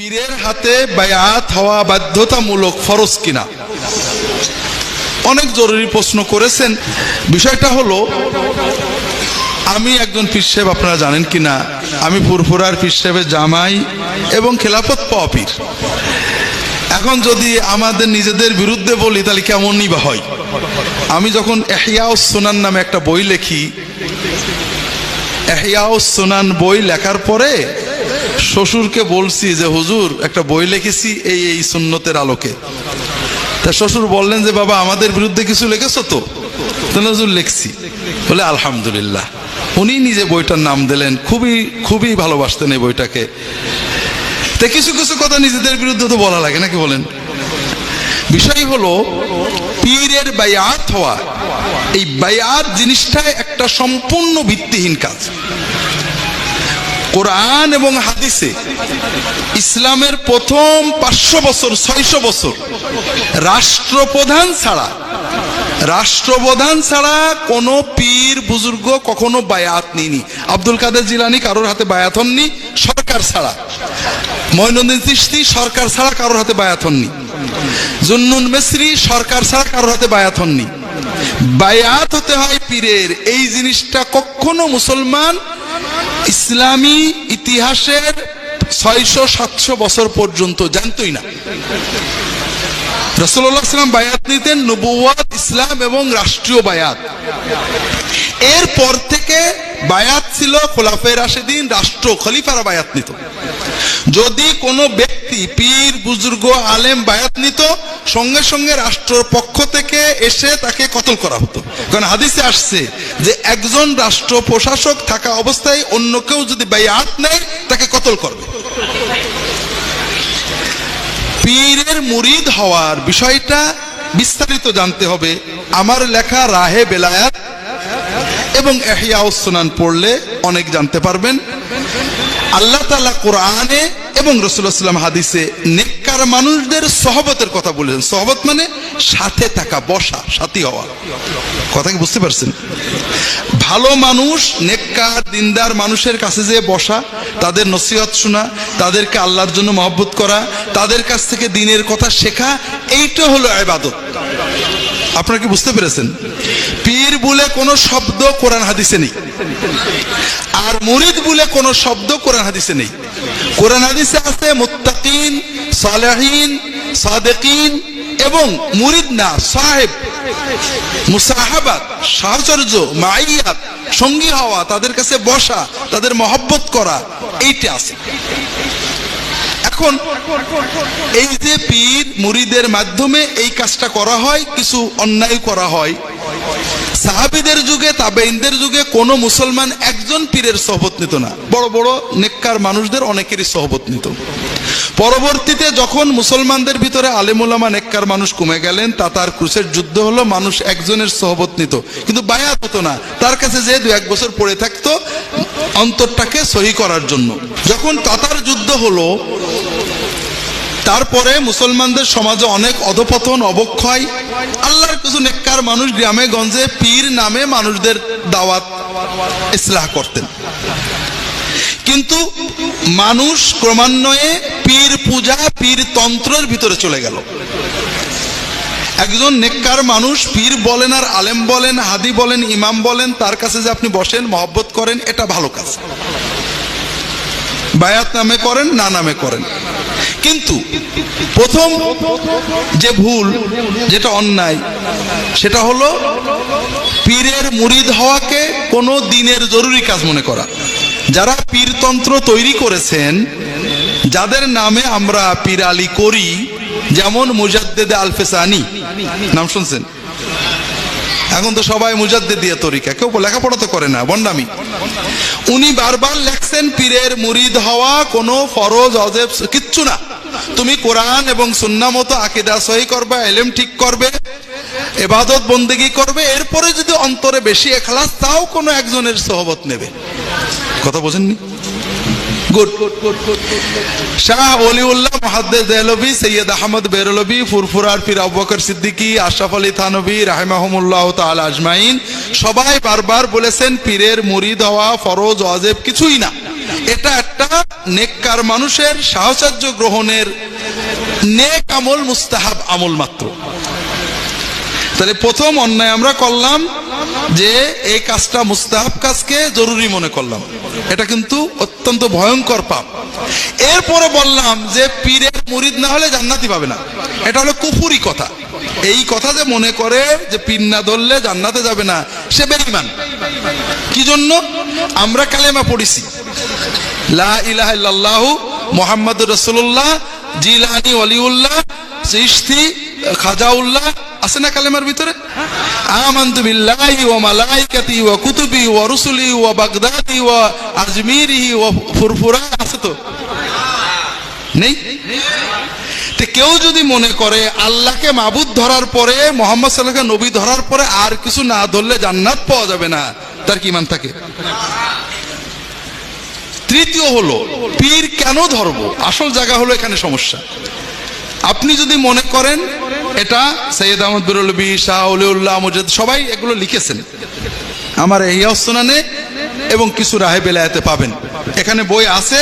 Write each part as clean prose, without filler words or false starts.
পীরের হাতে বায়াত হওয়া বাধ্যতামূলক ফরজ কিনা, অনেক জরুরি প্রশ্ন করেছেন। বিষয়টা হলো, আমি একজন পীর সাহেব, আপনারা জানেন কিনা, আমি ফুরফুরার পীর সাহেবের জামাই এবং খেলাফত পাওয়া পীর। এখন যদি আমাদের নিজেদের বিরুদ্ধে বলি তাহলে কেমনই বা হয়। আমি যখন ইহয়াউস সুনান নামে একটা বই লিখি, ইহয়াউস সুনান বই লেখার পরে শ্বশুরকে বলছি যে হুজুর একটা বই লিখেছি এই সুন্নতের আলোকে। তা শ্বশুর বললেন যে বাবা আমাদের বিরুদ্ধে কিছু লিখেছো তো? তাহলে হুজুর লিখছি। বলে আলহামদুলিল্লাহ। উনি নিজে বইটার নাম দিলেন, খুবই খুবই ভালোবাসতেন এই বইটাকে। তা কিছু কিছু কথা নিজেদের বিরুদ্ধে তো বলা লাগে নাকি বলেন? বিষয় হলো পীরের বায়াত হওয়া, এই বায়াত জিনিসটা একটা সম্পূর্ণ ভিত্তিহীন কাজ। কোরআন এবং হাদিসে ইসলামের প্রথম 500 বছর 600 বছর রাষ্ট্রপ্রধান ছাড়া কোন পীর বুজুর্গ কখনো বায়াত নেয়নি। আব্দুল কাদের জিলানী কারোর হাতে বায়াত হননি সরকার ছাড়া। মঈনুদ্দিন চিশতি সরকার ছাড়া কারোর হাতে বায়াত হননি। জুন্নুন মিসরি সরকার ছাড়া কারোর হাতে বায়াত হননি। বায়াত হতে হয় পীরের। এই জিনিসটা কখনো মুসলমান ইসলামী ইতিহাসের 600-700 বছর পর্যন্ত জানতই না। রাসূলুল্লাহ সাল্লাল্লাহু আলাইহি ওয়াসাল্লাম বায়াত নিতেন, নবুয়ত, ইসলাম এবং রাষ্ট্রীয় বায়াত। এরপর থেকে বায়াত ছিল খোলাফায়ে রাশিদিন, রাষ্ট্র খলিফারা বায়াত নিত। যদি কোনো ব্যক্তি পীর বুজুর্গ আলেম বায়াত নিত, সঙ্গে সঙ্গে রাষ্ট্রের পক্ষ থেকে এসে তাকে কতল করা হতো। কারণ হাদিসে আসছে যে একজন রাষ্ট্র প্রশাসক থাকা অবস্থায় অন্য কেউ যদি বায়াত নেয় তাকে কতল করবে। পীরের মুরিদ হওয়ার বিষয়টা বিস্তারিত জানতে হবে। আমার লেখা রাহে বেলায়াত এবং ইহয়াউস সুনান পড়লে অনেক জানতে পারবেন। আল্লাহ তাআলা কোরআনে এবং রাসূলুল্লাহ সাল্লাল্লাহু আলাইহি ওয়াসাল্লাম হাদিসে নেককার মানুষদের সহবতের কথা বলেছেন। সহবত মানে সাথে থাকা, বসা, সাথী হওয়া। কথা কি বুঝতে পারছেন? ভালো মানুষ, নেককার দিনদার মানুষের কাছে যেয়ে বসা, তাদের নসিহত শোনা, তাদেরকে আল্লাহর জন্য মহব্বত করা, তাদের কাছ থেকে দ্বীনের কথা শেখা, এইটা হলো ইবাদত। আপনারা কি বুঝতে পেরেছেন? পীর বলে কোনো শব্দ কোরআন হাদিসে নেই, আর মুরিদ বলে কোনো শব্দ কোরআন হাদিসে নেই। কোরআন হাদিসে আছে মুত্তাকিন, সালেহিন, সাদিকিন এবং মুরিদ না সাহেব, মুসাহাবাত, সাহচর্য, মাইয়াত, সঙ্গী হওয়া, তাদের কাছে বসা, তাদের মহব্বত করা, এইটা আছে। এখন এই যে পীর মুরিদের মাধ্যমে এই কাজটা করা হয়, কিছু অন্যায় করা হয়। সাহাবীদের যুগে, তাবেঈনদের যুগে কোনো মুসলমান একজন পীরের সোহবত নিত না। বড় বড় নেককার মানুষদের অনেকেরই সোহবত নিত। পরবর্তীতে যখন মুসলমানদের ভিতরে আলেম ওলামা নেককার মানুষ কমে গেলেন, তাতার ক্রুসের যুদ্ধ হলো, মানুষ একজনের সোহবত নিত কিন্তু বায়াত হতো না। তার কাছে যে 2-1 বছর পড়ে থাকতো অন্তরটাকে সহি করার জন্য। যখন তাতার যুদ্ধ হলো, তারপরে মুসলমানদের সমাজে অনেক অধপতন, অবক্ষয়। আল্লাহর কিছু নেককার মানুষ গ্রামে গঞ্জে পীর নামে মানুষদের দাওয়াত ইসলাহ করতেন, কিন্তু মানুষ ক্রমান্বয়ে পীর পূজা, পীর তন্ত্রের ভিতরে চলে গেল। একজন নেককার মানুষ পীর বলেন আর আলেম বলেন, হাদি বলেন, ইমাম বলেন, তার কাছে যে আপনি বসেন, মহব্বত করেন, এটা ভালো কাজ। বায়াত নামে করেন, না নামে করেন। কিন্তু প্রথম যে ভুল, যেটা অন্যায়, সেটা হলো পীরের মুরিদ হওয়াকে কোনো দিনের জরুরি কাজ মনে করা। যারা পীরতন্ত্র তৈরি করেছেন, যাদের নামে আমরা পীর আলী করি, যেমন মুজাদ্দেদে আলফেসানি, নাম শুনছেন? এখন তো সবাই মুজাদ্দেদিয়া তরিকা, কেউ লেখাপড়া তো করে না, বন্ডামি। উনি বারবার লেখছেন পীরের মুরিদ হওয়া কোনো ফরজ অজেব কিচ্ছু না। তুমি কোরআন এবং সুন্নাহ মতো আকীদা সহি করবে, ইলম ঠিক করবে, ইবাদত বন্দেগী করবে, এরপরে যদি অন্তরে বেশি ইখলাস, তাও কোনো একজনের সোহবত নেবে। কথা বোঝেননি? গুড। শাহ ওলিউল্লাহ মুহাদ্দিস দেহলভী, সৈয়দ আহমদ বেরলভী, ফুরফুরার পীর আবু বকর সিদ্দিকী, আশরাফ আলী থানভী রাহিমাহুমুল্লাহ তাআলা আজমাইন সবাই বারবার বলেছেন পীরের মুরিদ হওয়া ফরজ ওয়াজিব কিছুই না। এটা একটা নেককার মানুষের সাহচর্য গ্রহণের নেক আমল, মুস্তাহাব আমল মাত্র। তাহলে প্রথম অন্যায় আমরা করলাম যে এই কাজটা মুস্তাহাব কাজকে জরুরি মনে করলাম, এটা কিন্তু অত্যন্ত ভয়ঙ্কর পাপ। এরপরে বললাম যে পীরের মুরিদ না হলে জান্নাতি পাবে না, এটা হলো কুফুরি কথা। এই কথা যে মনে করে যে পীর না ধরলে জান্নাতে যাবে না, সে বেঈমান। কি জন্য? আমরা কালেমা পড়েছি, লা ইলাহা ইল্লাল্লাহু মুহাম্মাদুর রাসূলুল্লাহ, জিলানী ওয়ালিউল্লাহ, চিশতি খাজাউল্লাহ আছে না কালেমার ভিতরে? আমানতু বিল্লাহি ওয়া মালাইকাতিহি ওয়া কুতুবিহি ওয়া রুসুলিহি ওয়া বাগদাদি ওয়া আজমিরিহি ওয়া ফুরফুরা আছে তো? নেই? তো কেউ যদি মনে করে আল্লাহকে মাবুদ ধরার পরে, মুহাম্মদ সাল্লাল্লাহু আলাইহি ওয়াসাল্লামকে নবী ধরার পরে আর কিছু না ধরলে জান্নাত পাওয়া যাবে না, তার কি ঈমান থাকে? তৃতীয় হলো পীর কেন ধরবো? আসল জায়গা হলো এখানে সমস্যা। আপনি যদি মনে করেন, এটা সৈয়দ আহমদ বেরলভী, শাহ ওলিউল্লাহ, মুজাদ্দিদ সবাই এগুলো লিখেছেন আমার ইহয়া সুনানে, এবং কিছু রাহে বেলায়েতে পাবেন। এখানে বই আছে,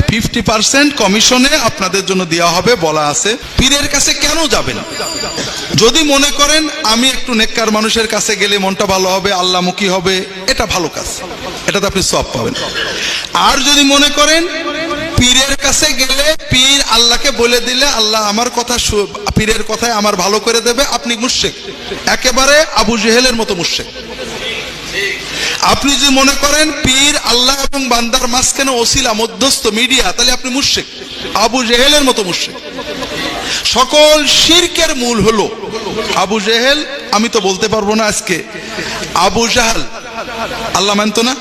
50% কমিশনে আপনাদের জন্য দেওয়া হবে, বলা আছে পীরের কাছে কেন যাবেন। যদি মনে করেন আমি একটু নেককার মানুষের কাছে গেলে মনটা ভালো হবে, আল্লাহমুখী হবে, এটা ভালো কাজ, এটাতে আপনি সওয়াব পাবেন। আর যদি মনে করেন পীরের কাছে গেলে পীর আল্লাহকে বলে দিলে আল্লাহ আমার কথা, পীরের কথায় আমার ভালো করে দেবে, আপনি মুশরিক, একেবারে আবু জেহেলের মতো মুশরিক। আপনি যদি মনে করেন পীর আল্লাহ এবং বান্দার মাঝখানে ওসিলা, মধ্যস্থ, মিডিয়া, তাহলে আপনি মুশরিক, আবু জেহেলের মতো মুশরিক। সকল শিরকের মূল হলো আবু জেহেল। আমি তো বলতে পারবো না আজকে আবু জাহাল আল্লাহ মানতো না,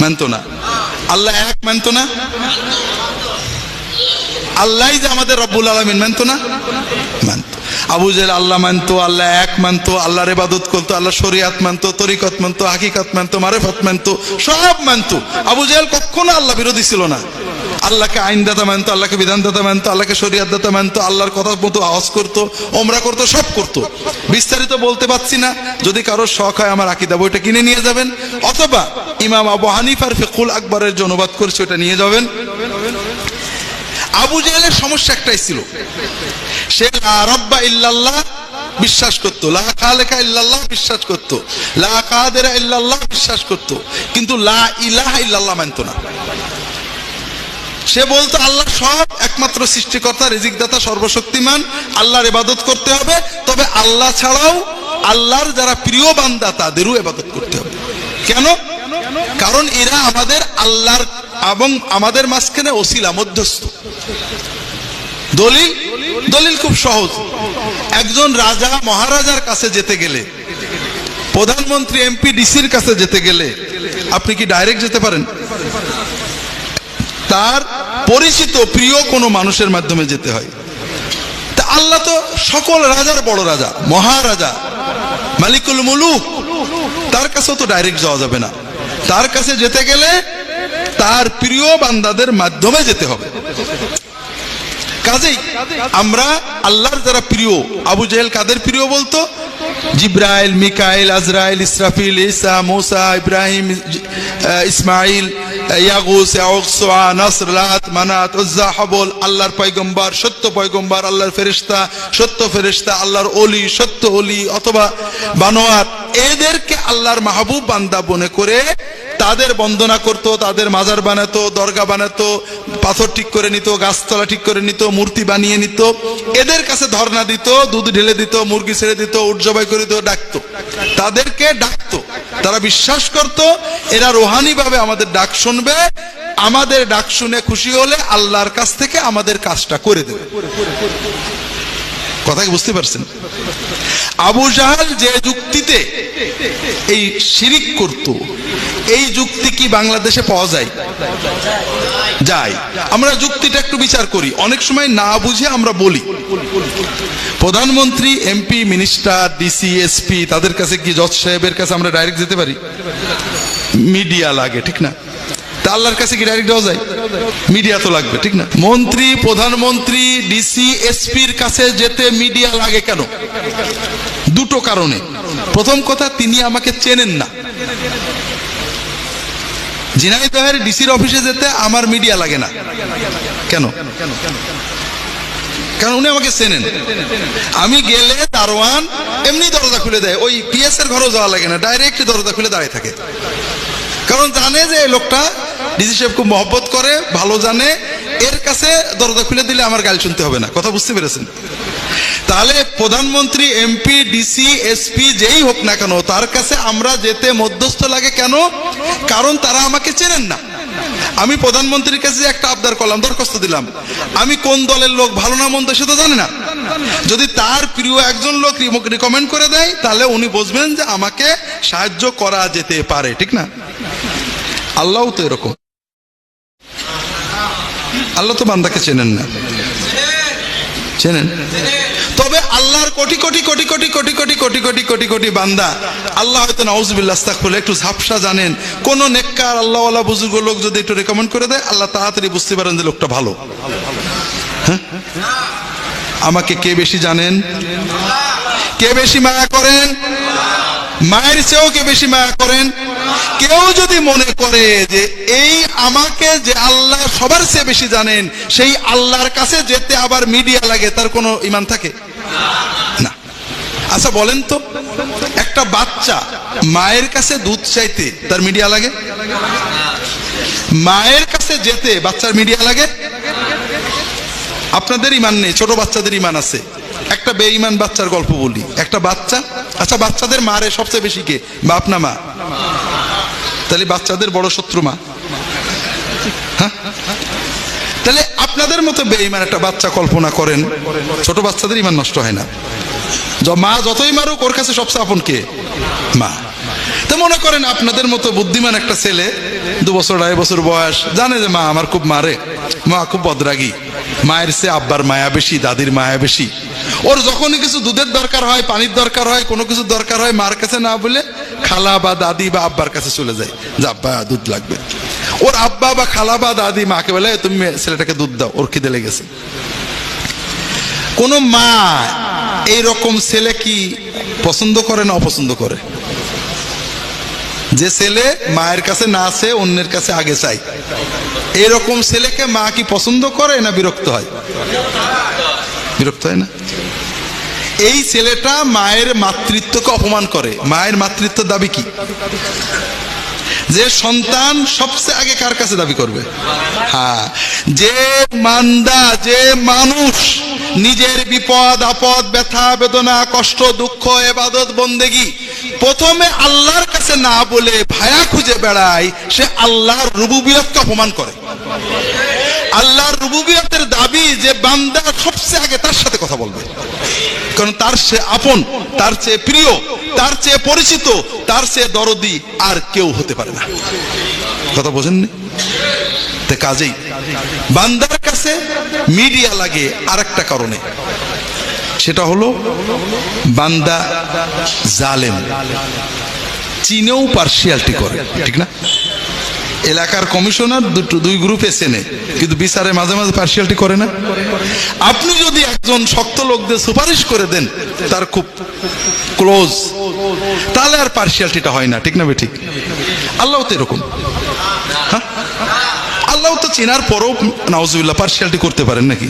মানতো না। আল্লাহ এক মানতো না, আল্লাহ যে আমাদের রব্বুল আলামিন মানতো না, মানতো। আবু জেহেল আল্লাহ মানতো, আল্লাহ এক মানতো, আল্লাহর ইবাদত করতো, আল্লাহ শরিয়াত মানতো, তরিকত মানতো, হাকিকত মানতো, মারিফত মানতো, সব মানতো। আবু জেহেল কখনো আল্লাহ বিরোধী ছিল না। আল্লাহকে আইনদাতা মানতো, আল্লাহকে বিধানদাতা মানতো, আল্লাহকে শরিয়াতদাতা মানতো, আল্লাহর কথা মতো হজ করতো, ওমরা করতো, সব করতো। বিস্তারিত বলতে পারছি না, যদি কারোর শখ হয় আমার আকীদা বইটা কিনে নিয়ে যাবেন, অথবা ইমাম আবু হানিফার ফিকহুল আকবরের যে অনুবাদ করেছে ওটা নিয়ে যাবেন। আবু জেহেলের সমস্যা একটাই ছিল, সে লা রাব্বা ইল্লাল্লাহ বিশ্বাস করতো, লা খালিকা ইল্লাল্লাহ বিশ্বাস করতো, লা কাদিরা ইল্লাল্লাহ বিশ্বাস করতো, কিন্তু লা ইলাহা ইল্লাল্লাহ মানতো না। সে বলতো আল্লাহ সব, একমাত্র সৃষ্টিকর্তা, রিজিকদাতা, সর্বশক্তিমান, আল্লাহর ইবাদত করতে হবে, তবে আল্লাহ ছাড়াও আল্লাহর যারা প্রিয় বান্দা তাদেরও ইবাদত করতে হবে। কেন? কারণ এরা আমাদের আল্লাহর এবং আমাদের মাঝখানে ওসিলা, মধ্যস্থ। দলিল, দলিল খুব সহজ। একজন রাজা মহারাজার কাছে যেতে গেলে, প্রধানমন্ত্রী, এমপি, ডিসির কাছে যেতে গেলে আপনি কি ডাইরেক্ট যেতে পারেন? তার পরিচিত প্রিয় কোনো মানুষের মাধ্যমে যেতে হয়। তা আল্লাহ তো সকল রাজার বড় রাজা, মহারাজা, মালিকুল মুলুক, তার কাছেও তো ডাইরেক্ট যাওয়া যাবে না। তার কাছে যেতে গেলে তার প্রিয় বান্দাদের মাধ্যমে যেতে হবে। কাজেই আমরা আল্লাহর যারা প্রিয়, আবু জেহেল কাদের প্রিয় বলতো? জিব্রাইল, মিকাইল, আজরাইল, ইসরাফিল, ঈসা, মুসা, ইব্রাহিম, ইসমাইল, ইয়াগুস, ইয়াউক, সুআ, নাসর, লাত, মানাত, উজ্জা, হাবল, আল্লাহর পয়গম্বর, সত্য পয়গম্বর, আল্লাহর ফেরেশতা, সত্য ফেরেশতা, আল্লাহর ওলি, সত্য ওলি, অথবা বানোয়ার, এদেরকে আল্লাহর মাহবুব বান্দা মনে করে তাদের বন্দনা করত, তাদের মাজার বানাতো, দরগা বানাতো, পাথর ঠিক করে নিত, গাছতলা ঠিক করে নিত, মূর্তি বানিয়ে নিত, এদের কাছে ধর্ণা দিত, দুধ ঢেলে দিত, মুরগি ছেড়ে দিত, উট জবাই করে দিত, ডাকতো, তাদেরকে ডাকতো। তারা বিশ্বাস করত এরা রোহানি ভাবে আমাদের ডাক শুনবে, আমাদের ডাক শুনে খুশি হলে আল্লাহর কাছ থেকে আমাদের কাজটা করে দেবে। কথা কি বুঝতে পারছেন? আবু জাহাল যে যুক্তিতে এই শিরিক করত, এই যুক্তি কি বাংলাদেশে পাওয়া যায়? যায়। আমরা যুক্তিটা একটু বিচার করি। অনেক সময় না বুঝে আমরা বলি, প্রধানমন্ত্রী, এমপি, মিনিস্টার, ডিসি, এসপি, তাদের কাছে কি জজ সাহেবের কাছে আমরা ডাইরেক্ট যেতে পারি? মিডিয়া লাগে, ঠিক না? তা আল্লাহর কাছে কি ডাইরেক্ট যাওয়া যায়? মিডিয়া তো লাগবে, ঠিক না? মন্ত্রী, প্রধানমন্ত্রী, ডিসি, এসপির কাছে যেতে মিডিয়া লাগে কেন? দুটো কারণে। প্রথম কথা, তিনি আমাকে চেনেন না। ঝিনাইদহের ডিসির অফিসে যেতে আমার মিডিয়া লাগে না। কেন? কারণ উনি আমাকে চেনেন। আমি গেলে দারোয়ান এমনি দরজা খুলে দেয়, ওই পিএস এর ঘরেও যাওয়া লাগে না, ডাইরেক্ট দরজা খুলে দাঁড়িয়ে থাকে। কারণ জানে যে এই লোকটা ডিসি সাহেব খুব মহব্বত করে, ভালো জানে, এর কাছে দরজা খুলে দিলে আমার গাল শুনতে হবে না। কথা বুঝতে পেরেছেন? তাহলে প্রধানমন্ত্রী, এমপি, ডিসি, এসপি যেই হোক না কেন, তার কাছে আমরা যেতে মধ্যস্থ লাগে কেন? কারণ তারা আমাকে চেনেন না। আমি প্রধানমন্ত্রীর কাছে একটা আবদার করলাম, দরখাস্ত দিলাম, আমি কোন দলের লোক, ভালো না মন্দ সে তো জানে না। যদি তার প্রিয় একজন লোক রিকমেন্ড করে দেয়, তাহলে উনি বুঝবেন যে আমাকে সাহায্য করা যেতে পারে, ঠিক না? আল্লাহ তো এরকম, আল্লাহ তো বান্দাকে চেনেন না, চেনেন। তবে আল্লাহর কোটি কোটি কোটি কোটি কোটি কোটি কোটি কোটি কোটি কোটি বান্দা, আল্লাহ হয়তো নাউজুবিল্লাহ আস্তাগফিরুল্লাহ একটু ঝাপসা জানেন, কোন নেককার আল্লাহওয়ালা বুজুর্গ লোক যদি একটু রেকমেন্ড করে দেয়, আল্লাহ তাড়াতাড়ি বুঝতে পারেন যে লোকটা ভালো। হ্যাঁ, আমাকে কে বেশি জানেন? কে বেশি মায়া করেন? মায়ের চেয়েও কে বেশি মায়া করেন? কেউ যদি মনে করে যে এই আমাকে যে আল্লাহ সবার চেয়ে বেশি জানেন, সেই আল্লাহর কাছে যেতে আবার মিডিয়া লাগে, তার কোনো ঈমান থাকে না। আচ্ছা বলেন তো, একটা বাচ্চা মায়ের কাছে দুধ চাইতে তার মিডিয়া লাগে? মায়ের কাছে যেতে বাচ্চার মিডিয়া লাগে? আপনাদের ঈমান নেই, ছোট বাচ্চাদের ঈমান আছে। একটা বেঈমান বাচ্চার গল্প বলি। একটা বাচ্চা, আচ্ছা বাচ্চাদের মারে সবচেয়ে বেশি কে, বাপ না মা? তাহলে বাচ্চাদের বড় শত্রু মা। হ্যাঁ, তাহলে আপনাদের মতো বেঈমান একটা বাচ্চা কল্পনা করেন, ছোট বাচ্চাদের ঈমান নষ্ট হয় না। মা যতই মারুক, ওর কাছে সবচেয়ে আপন কে? মা। তো মনে করেন আপনাদের মতো বুদ্ধিমান একটা ছেলে, 2 বছর 2.5 বছর বয়স, জানে যে মা আমার খুব মারে, মা খুব বদরাগী, মায়ের চেয়ে আব্বার মায়া বেশি, দাদির মায়া বেশি। ওর যখনই কিছু দুধের দরকার হয়, পানির দরকার হয়, কোনো কিছু দরকার হয়, মার কাছে না বলে খালা বা দাদি বা আব্বার কাছে চলে যায়, যে আব্বা দুধ লাগবে। ওর আব্বা বা খালা বা দাদি মাকে বলে, তুমি ছেলেটাকে দুধ দাও, ওর খিদে লেগেছে। কোন মা এইরকম ছেলে কি পছন্দ করে না অপছন্দ করে? যে ছেলে মায়ের কাছে না আছে, অন্যের কাছে আগে চাই, এরকম ছেলেকে মা কি পছন্দ করে না বিরক্ত হয়? বিরক্ত হয় না? এই ছেলেটা মায়ের মাতৃত্বকে অপমান করে। মায়ের মাতৃত্বের দাবি কি? যে সন্তান সবচেয়ে আগে কার কাছে দাবি করবে? হ্যাঁ, যে মান্দা, যে মানুষ নিজের বিপদ আপদ, ব্যথা বেদনা, কষ্ট দুঃখ, ইবাদত বন্দেগী প্রথমে আল্লাহর কাছে না বলে ভায়া খুঁজে বেড়ায়, সে আল্লাহর রুবুবিয়তকে অপমান করে। আল্লাহর রুবুবিয়তের দাবি যে বান্দা সবচেয়ে আগে তার সাথে কথা বলবে, কারণ তার সে আপন, তার চেয়ে প্রিয়, তার চেয়ে পরিচিত, তার চেয়ে দরদি আর কেউ হতে পারে না। কথা বোঝেননি? কাজেই বান্দার কাছে মিডিয়া লাগে আরেকটা কারণে, সেটা হলো বান্দা জালেম, চিনেও পার্সিয়ালিটি করে, ঠিক না? এলাকার কমিশনার 2 গ্রুপে চেনে, কিন্তু বিচারে মাঝে মাঝে পার্সিয়ালিটি করে না। আপনি যদি একজন শক্ত লোকদের সুপারিশ করে দেন, তার খুব ক্লোজ, তাহলে আর পার্সিয়ালিটিটা হয় না, ঠিক না? ঠিক। আল্লাহ তো এরকম। হ্যাঁ, আল্লাহ তো চেনার পরও নাউজুবিল্লাহ পার্সিয়ালিটি করতে পারেন নাকি?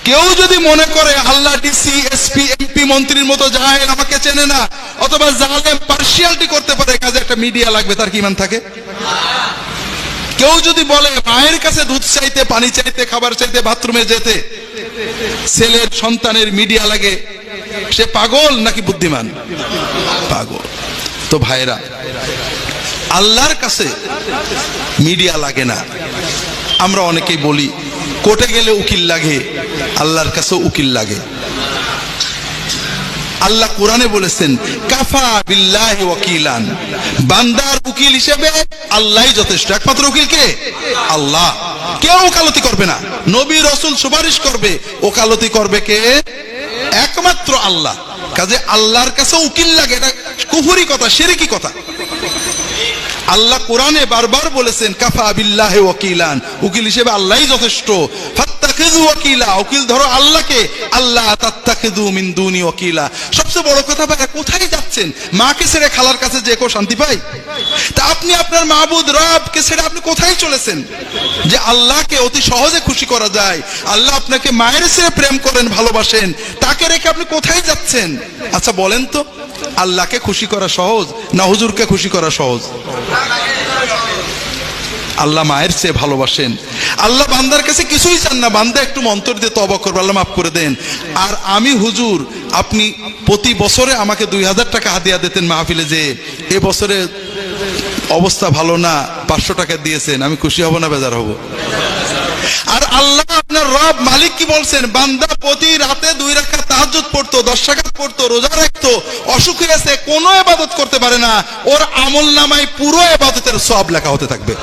কেউ যদি মনে করে আল্লাহ ডিসি, এসপি, এমপি, মন্ত্রীর মতো যায়, আমাকে চেনে না, অথবা জালেম পার্সিয়ালিটি করতে পারে, কাজে একটা মিডিয়া লাগবে, তার কি ঈমান থাকে? কেউ যদি বলে মায়ের কাছে দুধ চাইতে, পানি চাইতে, খাবার চাইতে, বাথরুমে যেতে ছেলের সন্তানের মিডিয়া লাগে, সে পাগল নাকি বুদ্ধিমান? পাগল। তো ভাইরা, আল্লাহর কাছে মিডিয়া লাগে না। আমরা অনেকেই বলি কোর্টে গেলে উকিল লাগে, আল্লাহর কাছেও উকিল লাগে। আল্লাহ কোরআনে বলেছেন, কাফা বিল্লাহি ওয়াকিলান, বান্দার উকিল হিসেবে আল্লাহই যথেষ্ট। একমাত্র উকিল কে? আল্লাহ। কেউ ওকালতি করবে না। নবী রাসূল সুপারিশ করবে, ওকালতি করবে কে? একমাত্র আল্লাহ। কাজে আল্লাহর কাছে উকিল লাগে, এটা কুফরি কথা, শিরকি কথা। আল্লাহ কোরআনে বারবার বলেছেন, কাফা বিল্লাহি ওয়াকিলান, উকিল হিসেবে আল্লাহই যথেষ্ট। তাত্তাখিযু ওয়াকিলা, উকিল ধরো আল্লাহকে, আল্লাহ তাত্তাখিযু মিন দুনি ওয়াকিলা। সবচেয়ে বড় কথা ভাই, কোথায় যাচ্ছেন? মাকে ছেড়ে খালার কাছে যে কেউ শান্তি পায়? তা আপনি আপনার মাবুদ রবকে ছেড়ে আপনি কোথায় চলেছেন যে আল্লাহকে অতি সহজে খুশি করা যায়? আল্লাহ আপনাকে মায়ের ছেড়ে প্রেম করেন, ভালোবাসেন, তাকে রেখে আপনি কোথায় যাচ্ছেন? আচ্ছা বলেন তো, আল্লাহকে খুশি করা সহজ না হুজুরকে খুশি করা সহজ? আল্লাহ মায়ের চেয়ে ভালোবাসেন। আল্লাহ বান্দার কাছে কিছুই চান না, বান্দা একটু অন্তর দিয়ে তওবা করবে, আল্লাহ মাফ করে দেন। আর আমি হুজুর, আপনি প্রতি বছরে আমাকে 2000 টাকা হাদিয়া দিতেন মাহফিলে, যে এ বছরে অবস্থা ভালো না, 500 টাকা দিয়েছেন, আমি খুশি হব না বেজার হব? আর আল্লাহ আপনার রব মালিক কি বলছেন? বান্দা প্রতি রাতে 2 রাকাত তাহাজ্জুদ পড়তো, 10 রাকাত পড়তো, রোজা রাখতো, অসুখ হয়েছে, কোনো ইবাদত করতে পারে না, ওর আমলনামায় পুরো ইবাদতের সওয়াব লেখা হতে থাকবে।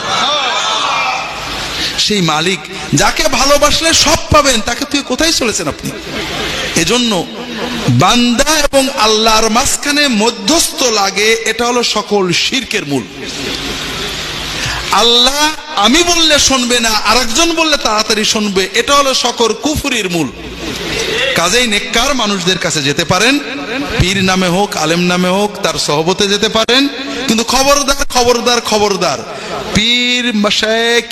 সেই মালিক যাকে ভালোবাসলে সব পাবেন, তাকে তুই কোথায় চলেছেন আপনি? এজন্য বান্দা এবং আল্লাহর মাঝখানে মধ্যস্থ লাগে, এটা হলো সকল শিরকের মূল। আল্লাহ আমি বললে শুনবে না, আরেকজন বললে তাড়াতাড়ি শুনবে, এটা হলো সকল কুফরির মূল। কাজেই নেককার মানুষদের কাছে যেতে পারেন, পীর নামে হোক, আলেম নামে হোক, তার সহবতে যেতে পারেন, কিন্তু খবরদার খবরদার খবরদার, পীর মাশায়েখ